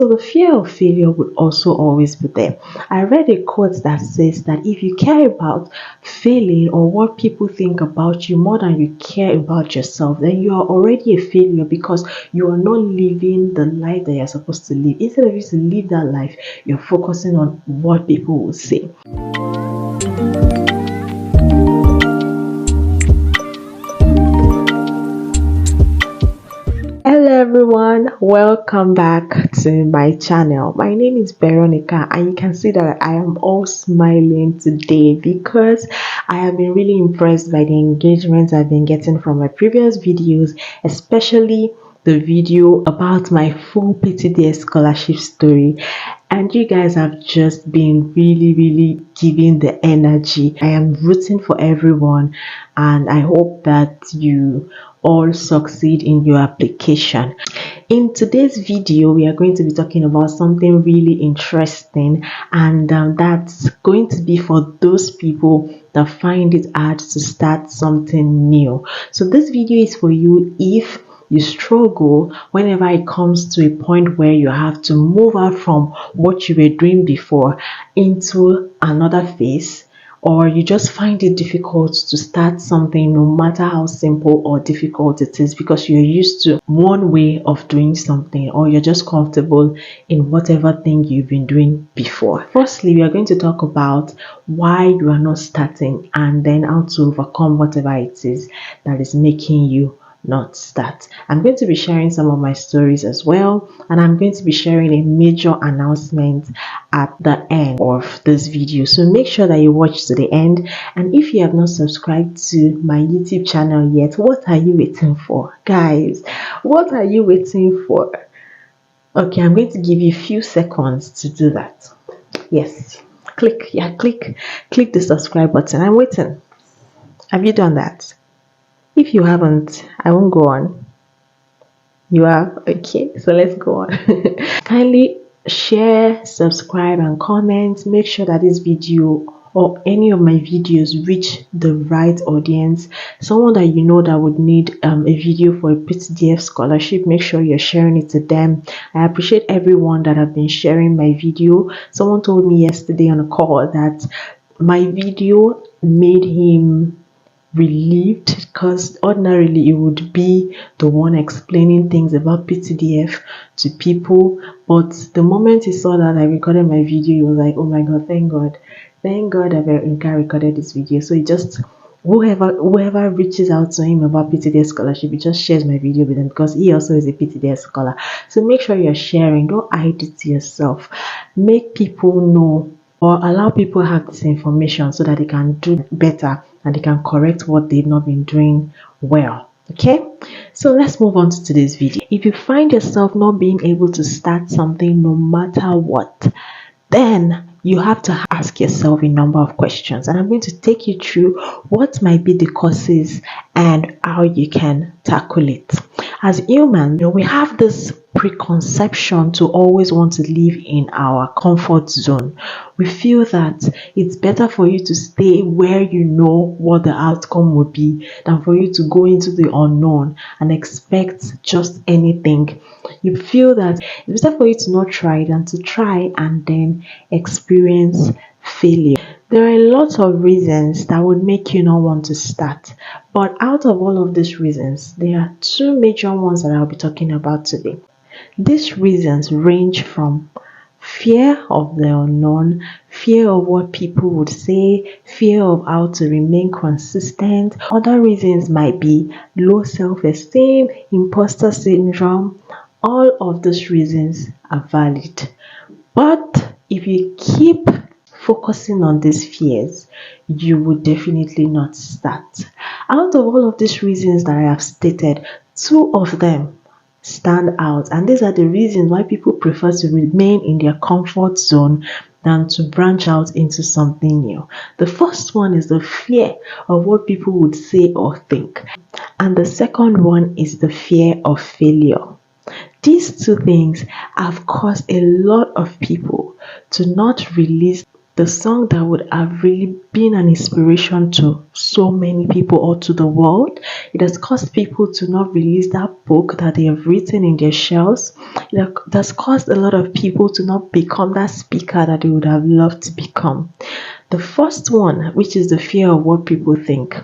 So the fear of failure would also always be there. I read a quote that says that if you care about failing or what people think about you more than you care about yourself, then you are already a failure because you are not living the life that you're supposed to live. Instead of you to live that life, you're focusing on what people will say. Hello everyone, welcome back to my channel. My name is Veronica and you can see that I am all smiling today because I have been really impressed by the engagement I've been getting from my previous videos, especially the video about my full PTDS scholarship story. And you guys have just been really giving the energy. I am rooting for everyone and I hope that you all succeed in your application. In today's video, we are going to be talking about something really interesting, and that's going to be for those people that find it hard to start something new. So this video is for you if you struggle whenever it comes to a point where you have to move out from what you were doing before into another phase, or you just find it difficult to start something no matter how simple or difficult it is because you're used to one way of doing something, or you're just comfortable in whatever thing you've been doing before. Firstly, we are going to talk about why you are not starting and then how to overcome whatever it is that is making you not start. I'm going to be sharing some of my stories as well, and I'm going to be sharing a major announcement at the end of this video, so make sure that you watch to the end. And if you have not subscribed to my YouTube channel yet, what are you waiting for, guys? What are you waiting for? Okay, I'm going to give you a few seconds to do that. Yes, click the subscribe button. I'm waiting. Have you done that? If you haven't, I won't go on. You have? Okay, so let's go on. Kindly share, subscribe, and comment. Make sure that this video or any of my videos reach the right audience. Someone that you know that would need a video for a PTDF scholarship, make sure you're sharing it to them. I appreciate everyone that have been sharing my video. Someone told me yesterday on a call that my video made him relieved because ordinarily it would be the one explaining things about PTDF to people, but the moment he saw that I recorded my video, he was like, oh my god, thank god that Veronica recorded this video. So he just, whoever reaches out to him about PTDS scholarship, he just shares my video with them because he also is a PTDS scholar. So make sure you're sharing, don't hide it to yourself, make people know or allow people have this information so that they can do better and they can correct what they've not been doing well. Okay, so let's move on to today's video. If you find yourself not being able to start something no matter what, then you have to ask yourself a number of questions, and I'm going to take you through what might be the causes and how you can tackle it. As humans, we have this preconception to always want to live in our comfort zone. We feel that it's better for you to stay where you know what the outcome would be than for you to go into the unknown and expect just anything. You feel that it's better for you to not try than to try and then experience failure. There are a lot of reasons that would make you not want to start, but out of all of these reasons, there are two major ones that I'll be talking about today. These reasons range from fear of the unknown, fear of what people would say, fear of how to remain consistent. Other reasons might be low self-esteem, imposter syndrome. All of those reasons are valid. But if you keep focusing on these fears, you would definitely not start. Out of all of these reasons that I have stated, two of them stand out, and these are the reasons why people prefer to remain in their comfort zone than to branch out into something new. The first one is the fear of what people would say or think, and the second one is the fear of failure. These two things have caused a lot of people to not release the song that would have really been an inspiration to so many people or to the world. It has caused people to not release that book that they have written in their shells. It has caused a lot of people to not become that speaker that they would have loved to become. The first one, which is the fear of what people think,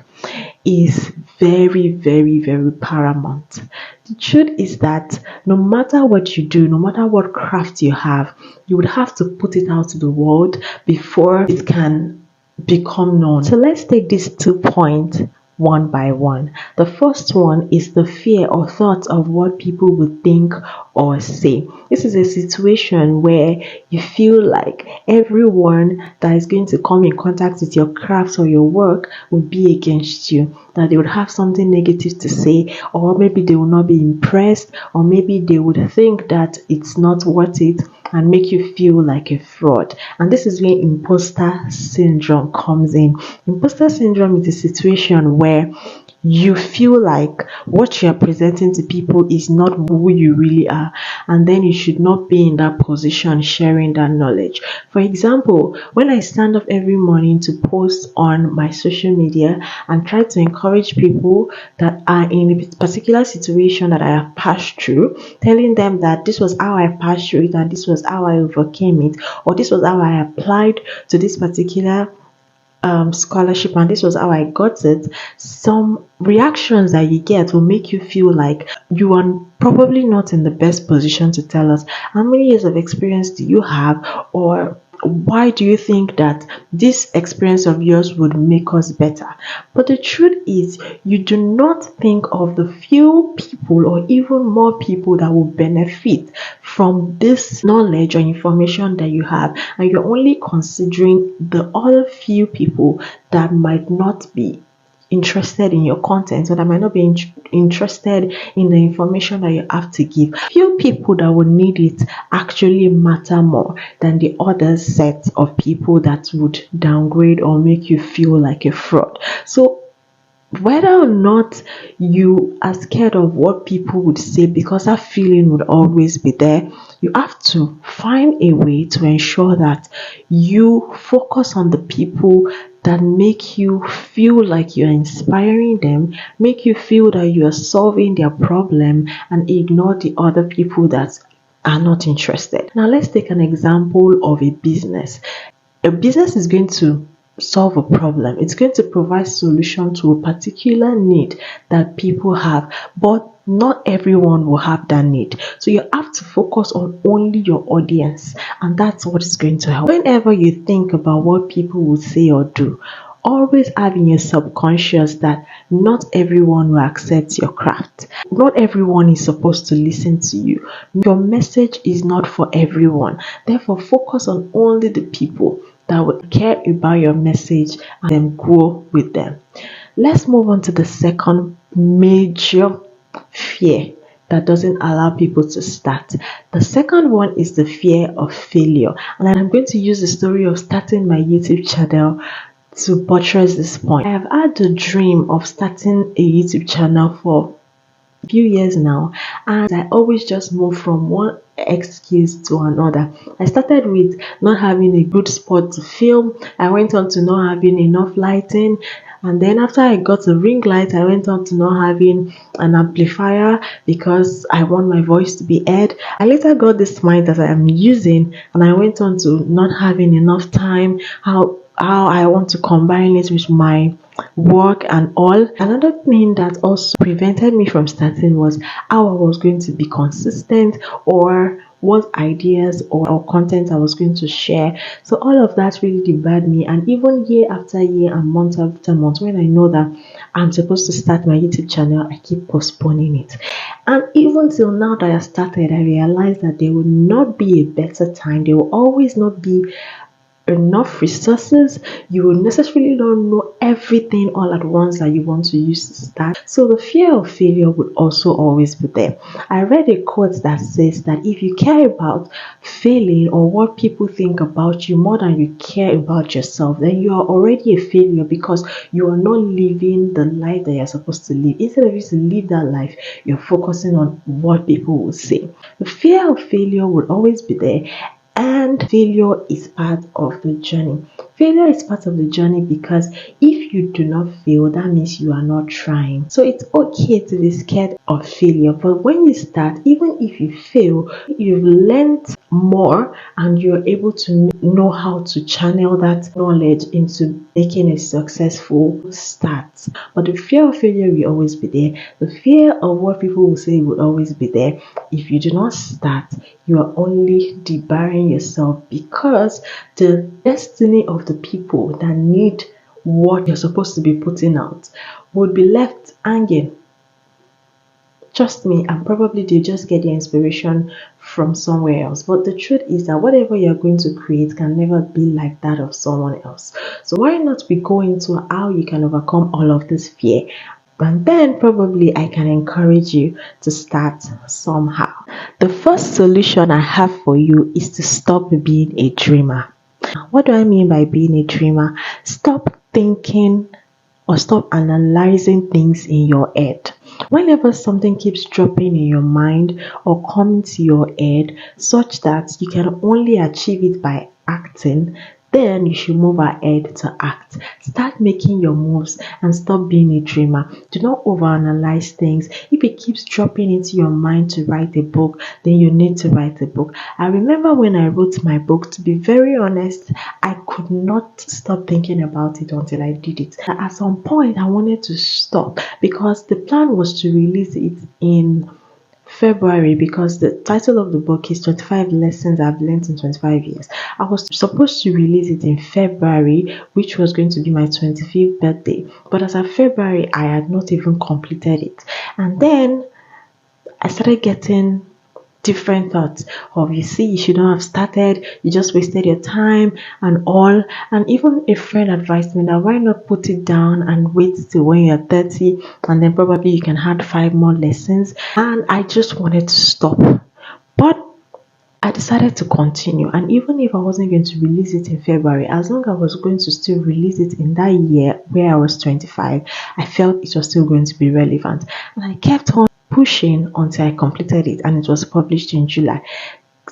is very, very, very paramount. The truth is that no matter what you do, no matter what craft you have, you would have to put it out to the world before it can become known. So let's take these 2 points one by one. The first one is the fear or thought of what people would think or say. This is a situation where you feel like everyone that is going to come in contact with your craft or your work will be against you, that they would have something negative to say, or maybe they will not be impressed, or maybe they would think that it's not worth it and make you feel like a fraud. And this is where imposter syndrome comes in. Imposter syndrome is a situation where you feel like what you are presenting to people is not who you really are, and then you should not be in that position sharing that knowledge. For example, when I stand up every morning to post on my social media and try to encourage people that are in a particular situation that I have passed through, telling them that this was how I passed through it and this was how I overcame it, or this was how I applied to this particular scholarship and this was how I got it, some reactions that you get will make you feel like you are probably not in the best position to tell us how many years of experience do you have, or why do you think that this experience of yours would make us better. But the truth is, you do not think of the few people or even more people that will benefit from this knowledge or information that you have, and you're only considering the other few people that might not be interested in your content, or that might not be interested in the information that you have to give. Few people that would need it actually matter more than the other set of people that would downgrade or make you feel like a fraud. So whether or not you are scared of what people would say, because that feeling would always be there, you have to find a way to ensure that you focus on the people that make you feel like you're inspiring them, make you feel that you are solving their problem, and ignore the other people that are not interested. Now let's take an example of a business. A business is going to solve a problem. It's going to provide solution to a particular need that people have, but not everyone will have that need. So you have to focus on only your audience, and that's what is going to help. Whenever you think about what people will say or do, always have in your subconscious that not everyone will accept your craft. Not everyone is supposed to listen to you. Your message is not for everyone. Therefore, focus on only the people that would care about your message and then grow with them. Let's move on to the second major fear that doesn't allow people to start. The second one is the fear of failure. And I'm going to use the story of starting my YouTube channel to buttress this point. I have had the dream of starting a YouTube channel for few years now, and I always just move from one excuse to another. I started with not having a good spot to film. I went on to not having enough lighting, and then after I got a ring light, I went on to not having an amplifier because I want my voice to be heard. I later got this mic that I am using, and I went on to not having enough time, how I want to combine it with my work and all. Another thing that also prevented me from starting was how I was going to be consistent, or what ideas or content I was going to share. So all of that really debarred me, and even year after year and month after month, when I know that I'm supposed to start my YouTube channel, I keep postponing it. And even till now that I started, I realized that there will not be a better time. There will always not be enough resources. You will necessarily not know everything all at once that you want to use to start. So the fear of failure would also always be there. I read a quote that says that if you care about failing or what people think about you more than you care about yourself, then you are already a failure, because you are not living the life that you're supposed to live. Instead of you to live that life, you're focusing on what people will say. The fear of failure would always be there. And failure is part of the journey. Failure is part of the journey because if you do not fail, that means you are not trying. So it's okay to be scared of failure, but when you start, even if you fail, you've learned more and you're able to know how to channel that knowledge into making a successful start. But the fear of failure will always be there. The fear of what people will say will always be there. If you do not start, you are only debarring yourself, because the destiny of the people that need what you're supposed to be putting out would be left hanging. Trust me, and probably they just get their inspiration from somewhere else. But the truth is that whatever you're going to create can never be like that of someone else. So why not we go into how you can overcome all of this fear? And then probably I can encourage you to start somehow. The first solution I have for you is to stop being a dreamer. What do I mean by being a dreamer? Stop thinking or stop analyzing things in your head. Whenever something keeps dropping in your mind or coming to your head, such that you can only achieve it by acting, then you should move ahead to act. Start making your moves and stop being a dreamer. Do not overanalyze things. If it keeps dropping into your mind to write a book, then you need to write a book. I remember when I wrote my book, to be very honest, I could not stop thinking about it until I did it. At some point, I wanted to stop because the plan was to release it in February, because the title of the book is 25 Lessons I've Learned in 25 Years. I was supposed to release it in February, which was going to be my 25th birthday. But as of February, I had not even completed it. And then I started getting different thoughts of, you see, you should not have started, you just wasted your time and all. And even a friend advised me that why not put it down and wait till when you're 30, and then probably you can add 5 more lessons. And I just wanted to stop, but I decided to continue. And even if I wasn't going to release it in February, as long as I was going to still release it in that year where I was 25, I felt it was still going to be relevant. And I kept on pushing until I completed it, and it was published in July.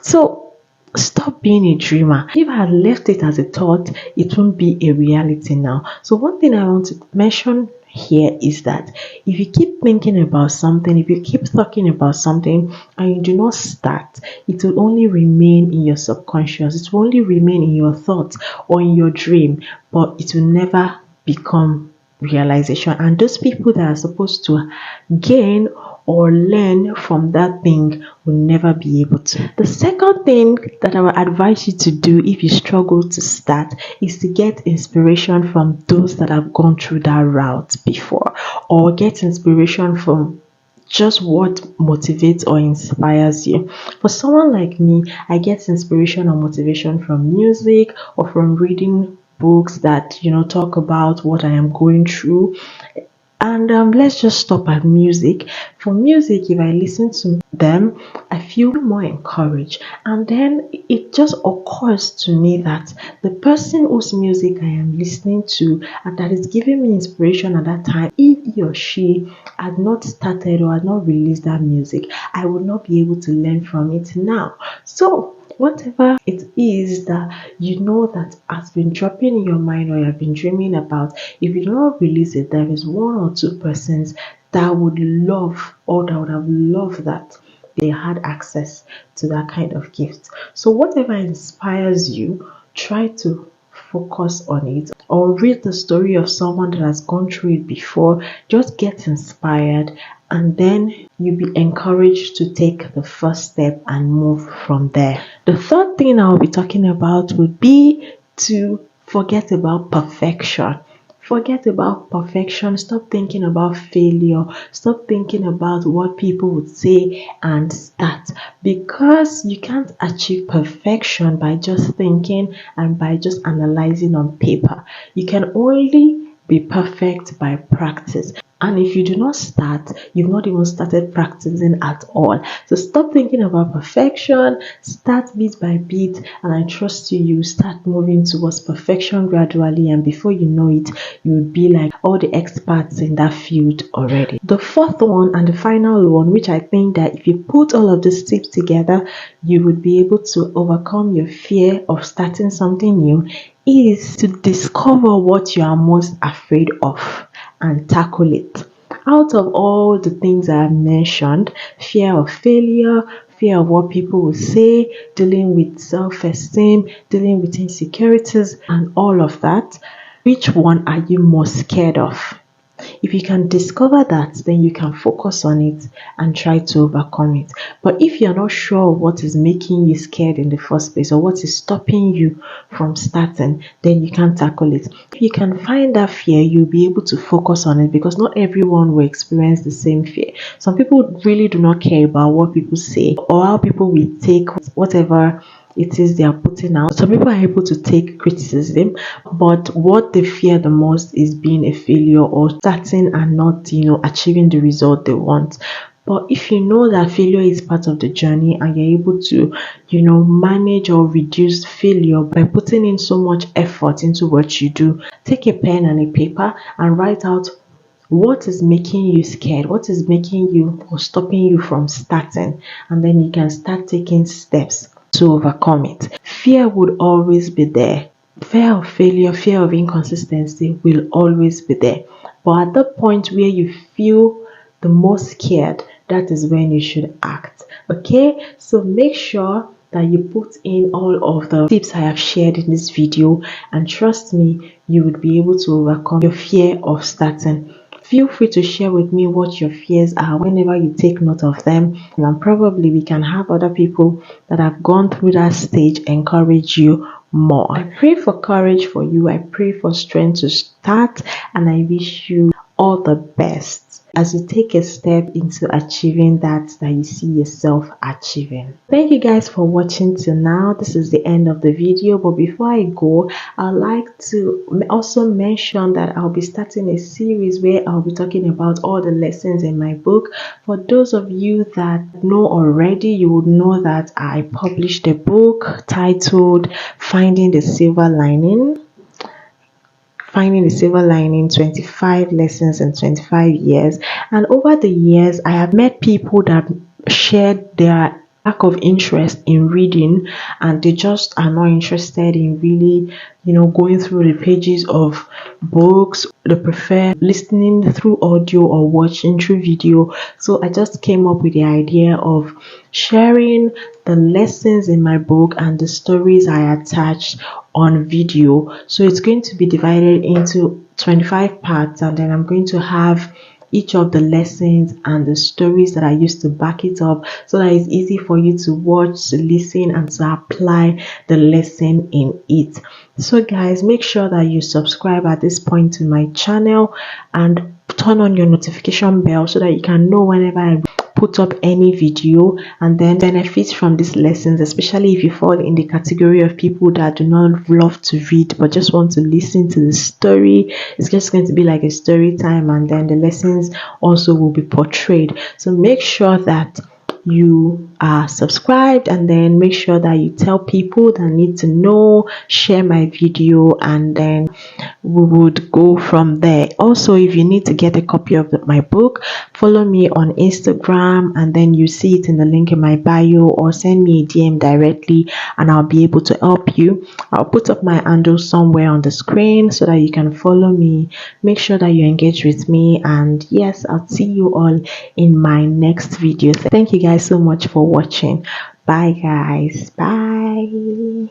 So stop being a dreamer. If I had left it as a thought, it won't be a reality now. So one thing I want to mention here is that if you keep thinking about something, if you keep talking about something and you do not start, it will only remain in your subconscious, it will only remain in your thoughts or in your dream, but it will never become realization. And those people that are supposed to gain or learn from that thing will never be able to. The second thing that I would advise you to do if you struggle to start is to get inspiration from those that have gone through that route before, or get inspiration from just what motivates or inspires you. For someone like me, I get inspiration or motivation from music or from reading books that talk about what I am going through. And let's just stop at music. For music, if I listen to them, I feel more encouraged. And then it just occurs to me that the person whose music I am listening to and that is giving me inspiration at that time, if he or she had not started or had not released that music, I would not be able to learn from it now. So whatever it is that that has been dropping in your mind or you have been dreaming about, if you do not release it, there is 1 or 2 persons that would love, or that would have loved that they had access to that kind of gift. So whatever inspires you, try to focus on it, or read the story of someone that has gone through it before. Just get inspired, and then you'll be encouraged to take the first step and move from there. The third thing I'll be talking about would be to forget about perfection. Forget about perfection. Stop thinking about failure. Stop thinking about what people would say and start. Because you can't achieve perfection by just thinking and by just analyzing on paper. You can only be perfect by practice. And if you do not start, you've not even started practicing at all. So stop thinking about perfection, start bit by bit, and I trust you, you start moving towards perfection gradually, and before you know it, you will be like all the experts in that field already. The fourth one and the final one, which I think that if you put all of these tips together, you would be able to overcome your fear of starting something new, is to discover what you are most afraid of and tackle it. Out of all the things I have mentioned, fear of failure, fear of what people will say, dealing with self-esteem, dealing with insecurities, and all of that, which one are you most scared of? If you can discover that, then you can focus on it and try to overcome it. But if you're not sure what is making you scared in the first place or what is stopping you from starting, then you can't tackle it. If you can find that fear, you'll be able to focus on it, because not everyone will experience the same fear. Some people really do not care about what people say or how people will take whatever it is they are putting out. Some people are able to take criticism, but what they fear the most is being a failure or starting and not, achieving the result they want. But if you know that failure is part of the journey and you're able to, manage or reduce failure by putting in so much effort into what you do, take a pen and a paper and write out what is making you scared, what is making you or stopping you from starting, and then you can start taking steps to overcome it. Fear would always be there. Fear of failure, fear of inconsistency will always be there. But at the point where you feel the most scared, that is when you should act. Okay, so make sure that you put in all of the tips I have shared in this video, and trust me, you would be able to overcome your fear of starting. Feel free to share with me what your fears are whenever you take note of them, and probably we can have other people that have gone through that stage encourage you more. I pray for courage for you. I pray for strength to start, and I wish you all the best as you take a step into achieving that you see yourself achieving. Thank you guys for watching till now. This is the end of the video, but before I go, I'd like to also mention that I'll be starting a series where I'll be talking about all the lessons in my book. For those of you that know already, you would know that I published a book titled Finding the Silver Lining. 25 lessons in 25 years. And over the years, I have met people that shared their lack of interest in reading, and they just are not interested in really, going through the pages of books. They prefer listening through audio or watching through video. So I just came up with the idea of sharing the lessons in my book and the stories I attached on video. So it's going to be divided into 25 parts, and then I'm going to have each of the lessons and the stories that I used to back it up, so that it's easy for you to watch, to listen, and to apply the lesson in it. So guys, make sure that you subscribe at this point to my channel and turn on your notification bell so that you can know whenever I put up any video, and then benefit from these lessons, especially if you fall in the category of people that do not love to read but just want to listen to the story. It's just going to be like a story time, and then the lessons also will be portrayed. So make sure that you are subscribed, and then make sure that you tell people that need to know, share my video, and then we would go from there. Also, if you need to get a copy of my book, follow me on Instagram, and then you see it in the link in my bio, or send me a DM directly and I'll be able to help you. I'll put up my handle somewhere on the screen so that you can follow me. Make sure that you engage with me, and yes, I'll see you all in my next video. Thank you guys so much for watching. Bye guys. Bye.